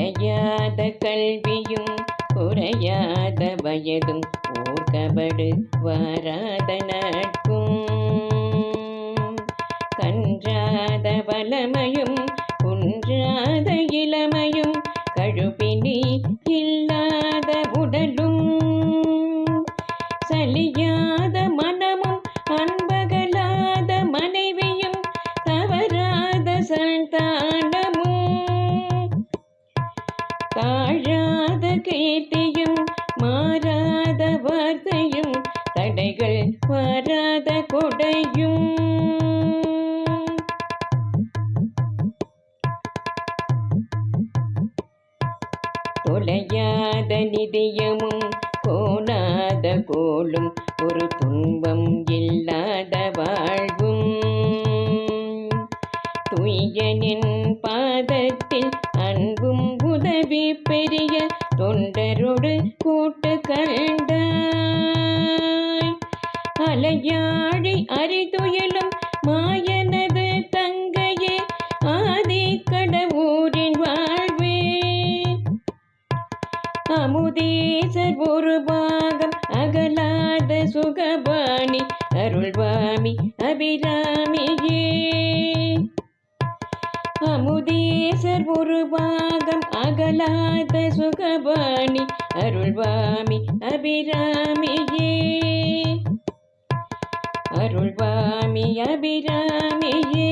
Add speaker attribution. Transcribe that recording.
Speaker 1: குலையாத கல்வியும் குறையாத வயதும் ஊர்கபடு வாராத நட்பும் கன்றாத வளமையும் குன்றாத இளமையும் கழுப்பினி இல்லாத உடலும் சலியாத மனமும் அன்பகலாத மனைவியும் தவறாத சந்தானமும் தாழாத கீர்த்தியும் மாறாத வார்த்தையும் தடைகள் வாராத கொடையும் தொலையாத நிதியமும் கோணாத கோலும் ஒரு துன்பம் இல்லாத வாழ்வும் துய்யனின் பாதத்தில் அன்பும் உதவி பெரிய தொண்டரோடு கூட்டு கண்டாய் அலையாழி அறிதுயிலும் மாயனது தங்கையே ஆதி கடவுரின் வாழ்வே அமுதீசர் ஒரு பாகம் அகலாத சுகபாணி அருள்வாமி அபிராமியே அமுதீசர் ஒரு பாகம் அகலாத சுகபாணி அருள்வாமி அபிராமியே அருள்வாமி அபிராமியே.